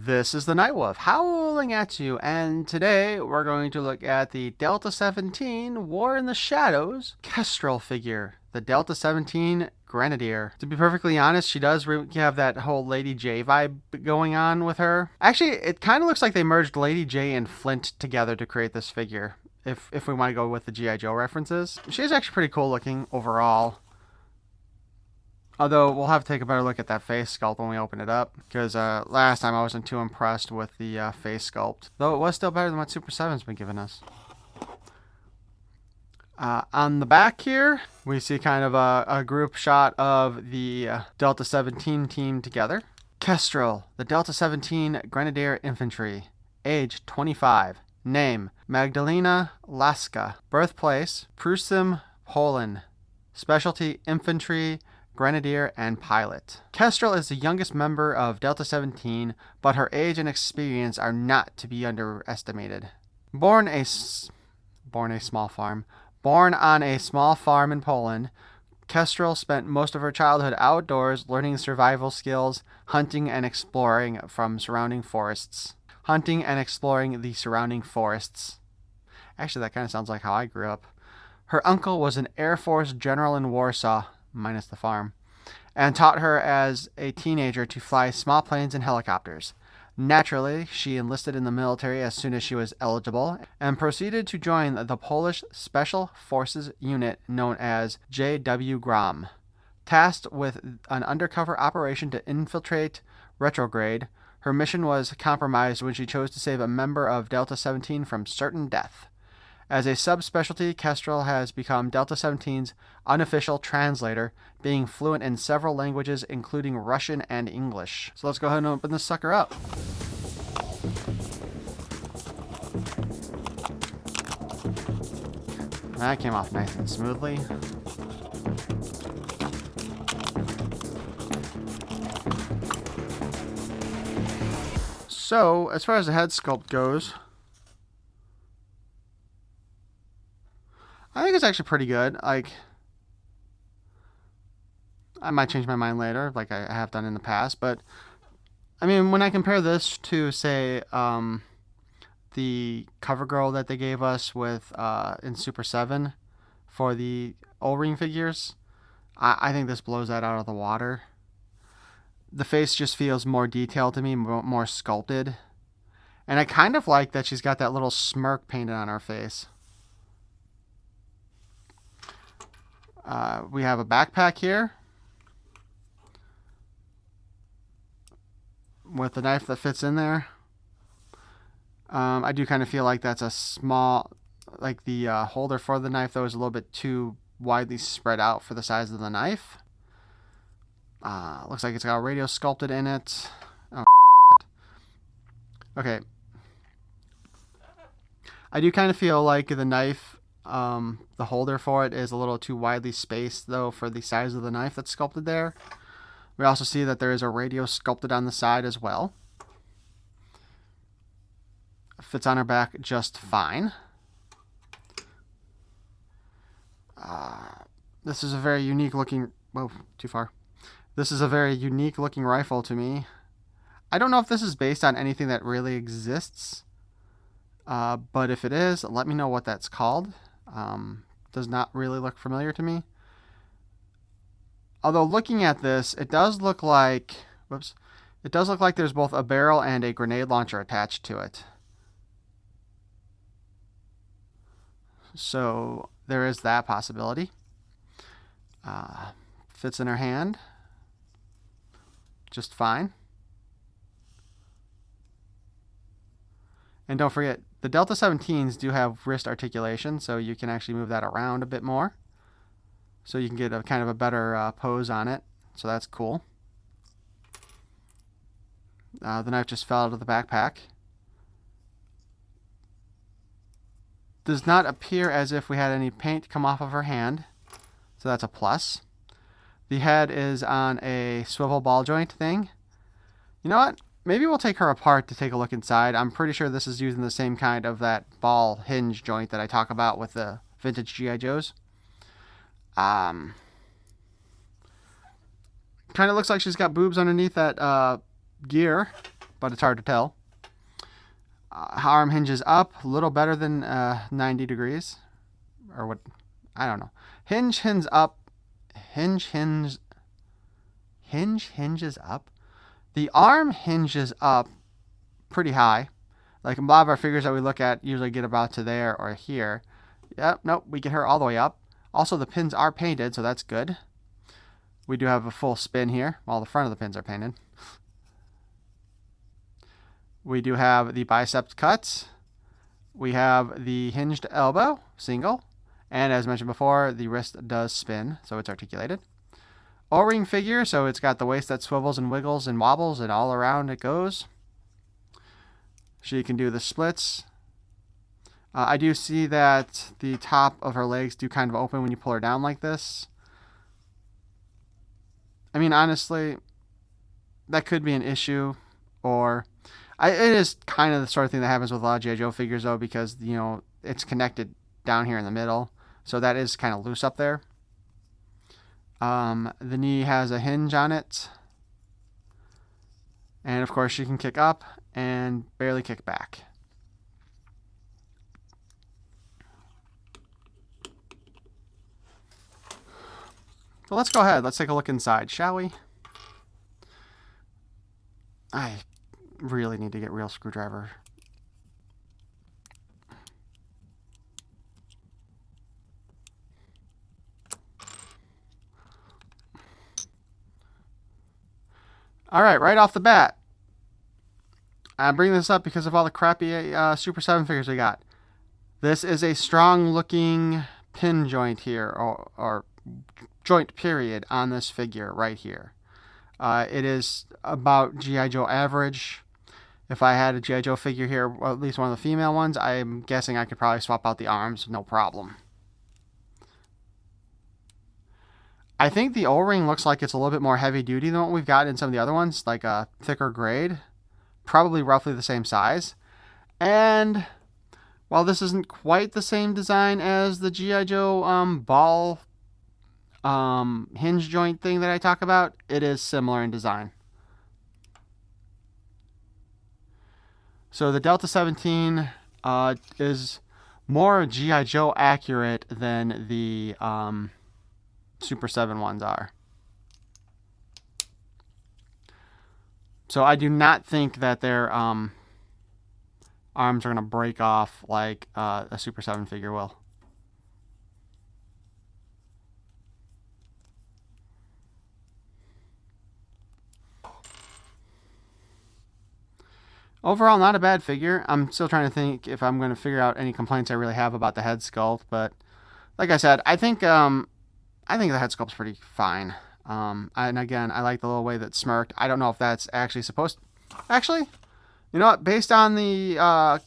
This is the Nightwolf howling at you, and today we're going to look at the Delta 17 War in the Shadows Kestrel figure, the Delta 17 Grenadier. To be perfectly honest, she does have that whole Lady J vibe going on with her. Actually, it kind of looks like they merged Lady J and Flint together to create this figure, if we want to go with the G.I. Joe references. She's actually pretty cool looking overall. Although, we'll have to take a better look at that face sculpt when we open it up. Because last time I wasn't too impressed with the face sculpt. Though it was still better than what Super 7's been giving us. On the back here, we see kind of a group shot of the Delta 17 team together. Kestrel, the Delta 17 Grenadier Infantry. Age 25. Name, Magdelina, Laska. Birthplace, Prusim, Poland. Specialty, Infantry, Grenadier, and Pilot. Kestrel is the youngest member of Delta 17, but her age and experience are not to be underestimated. Born on a small farm in Poland, Kestrel spent most of her childhood outdoors learning survival skills, hunting and exploring the surrounding forests. Actually, that kind of sounds like how I grew up. Her uncle was an Air Force general in Warsaw, minus the farm, and taught her as a teenager to fly small planes and helicopters. Naturally, she enlisted in the military as soon as she was eligible and proceeded to join the Polish Special Forces unit known as J.W. Grom. Tasked with an undercover operation to infiltrate Retrograde, her mission was compromised when she chose to save a member of Delta 17 from certain death. As a subspecialty, Kestrel has become Delta 17's unofficial translator, being fluent in several languages, including Russian and English. So let's go ahead and open this sucker up. That came off nice and smoothly. So, as far as the head sculpt goes, I think it's actually pretty good. Like, I might change my mind later, like I have done in the past. But, I mean, when I compare this to, say, the cover girl that they gave us with in Super 7 for the O-ring figures, I think this blows that out of the water. The face just feels more detailed to me, more sculpted. And I kind of like that she's got that little smirk painted on her face. We have a backpack here with the knife that fits in there. I do kind of feel like that's a small, like the holder for the knife, though, is a little bit too widely spread out for the size of the knife. Looks like it's got a radio sculpted in it. Oh, okay. I do kind of feel like the knife, the holder for it is a little too widely spaced, though, for the size of the knife that's sculpted there. We also see that there is a radio sculpted on the side as well. Fits on her back just fine. This is a very unique looking... Whoa, too far. This is a very unique looking rifle to me. I don't know if this is based on anything that really exists. But if it is, let me know what that's called. Does not really look familiar to me. Although looking at this, it does look like... Whoops. It does look like there's both a barrel and a grenade launcher attached to it. So there is that possibility. Fits in her hand just fine. And don't forget, the Delta 17s do have wrist articulation, so you can actually move that around a bit more. So you can get a kind of a better pose on it. So that's cool. The knife just fell out of the backpack. Does not appear as if we had any paint come off of her hand. So that's a plus. The head is on a swivel ball joint thing. You know what? Maybe we'll take her apart to take a look inside. I'm pretty sure this is using the same kind of that ball hinge joint that I talk about with the vintage G.I. Joes. Kind of looks like she's got boobs underneath that gear. but it's hard to tell. Arm hinges up, a little better than 90 degrees. Or what? I don't know. Hinge up. Hinges up. The arm hinges up pretty high. Like a lot of our figures that we look at usually get about to there or here. Yep, nope, we get her all the way up. Also, the pins are painted, so that's good. We do have a full spin here, while the front of the pins are painted. We do have the biceps cuts. We have the hinged elbow, single. And as mentioned before, the wrist does spin, so it's articulated. O-ring figure, so it's got the waist that swivels and wiggles and wobbles, and all around it goes. She can do the splits. I do see that the top of her legs do kind of open when you pull her down like this. I mean, honestly, that could be an issue, or it is kind of the sort of thing that happens with a lot of G.I. Joe figures, though, because, you know, it's connected down here in the middle, so that is kind of loose up there. The knee has a hinge on it, and of course she can kick up and barely kick back. So let's go ahead. Let's take a look inside, shall we? I really need to get real screwdriver. All right off the bat, I bring this up because of all the crappy Super 7 figures we got. This is a strong-looking pin joint here, or joint period on this figure right here. It is about G.I. Joe average. If I had a G.I. Joe figure here, or at least one of the female ones, I'm guessing I could probably swap out the arms, no problem. I think the O-ring looks like it's a little bit more heavy duty than what we've got in some of the other ones, like a thicker grade. Probably roughly the same size. And while this isn't quite the same design as the G.I. Joe ball hinge joint thing that I talk about, it is similar in design. So the Delta 17 is more G.I. Joe accurate than the Super 7 ones are. So I do not think that their arms are going to break off like a Super 7 figure will. Overall, not a bad figure. I'm still trying to think if I'm going to figure out any complaints I really have about the head sculpt, but like I said, I think the head sculpt's pretty fine. And again, I like the little way that's smirked. I don't know if that's actually supposed to... Actually, you know what? Based on the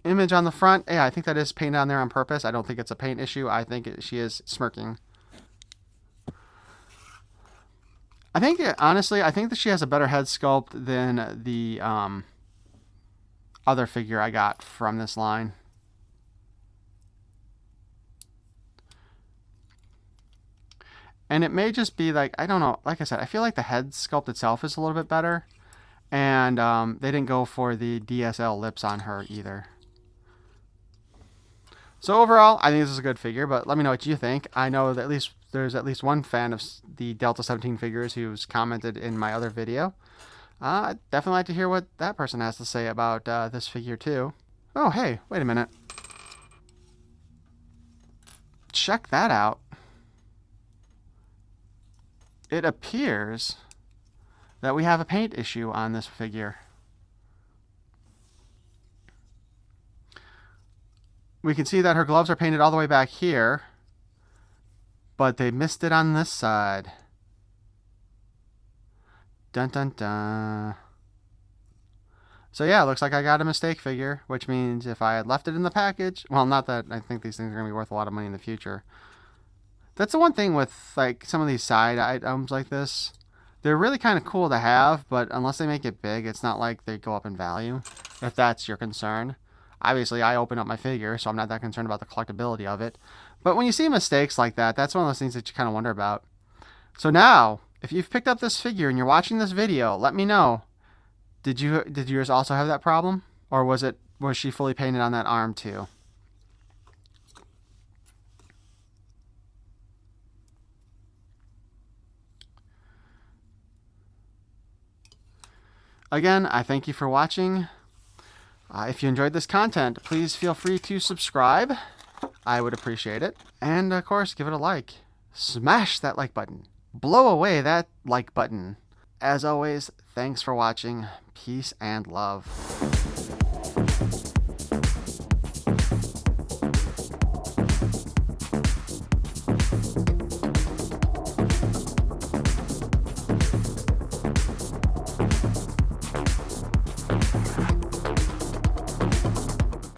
image on the front, yeah, I think that is painted on there on purpose. I don't think it's a paint issue. I think she is smirking. I think, honestly, I think that she has a better head sculpt than the other figure I got from this line. And it may just be like, I don't know, like I said, I feel like the head sculpt itself is a little bit better. And they didn't go for the DSL lips on her either. So overall, I think this is a good figure, but let me know what you think. I know that there's at least one fan of the Delta 17 figures who's commented in my other video. I'd definitely like to hear what that person has to say about this figure too. Oh, hey, wait a minute. Check that out. It appears that we have a paint issue on this figure. We can see that her gloves are painted all the way back here, but they missed it on this side. Dun dun dun. So yeah, it looks like I got a mistake figure, which means if I had left it in the package, well, not that I think these things are going to be worth a lot of money in the future. That's the one thing with like some of these side items like this. They're really kind of cool to have, but unless they make it big, it's not like they go up in value, if that's your concern. Obviously, I open up my figure, so I'm not that concerned about the collectability of it. But when you see mistakes like that, that's one of those things that you kind of wonder about. So now, if you've picked up this figure and you're watching this video, let me know. Did yours also have that problem? Or was she fully painted on that arm too? Again, I thank you for watching. If you enjoyed this content, please feel free to subscribe. I would appreciate it. And of course, give it a like. Smash that like button. Blow away that like button. As always, thanks for watching. Peace and love.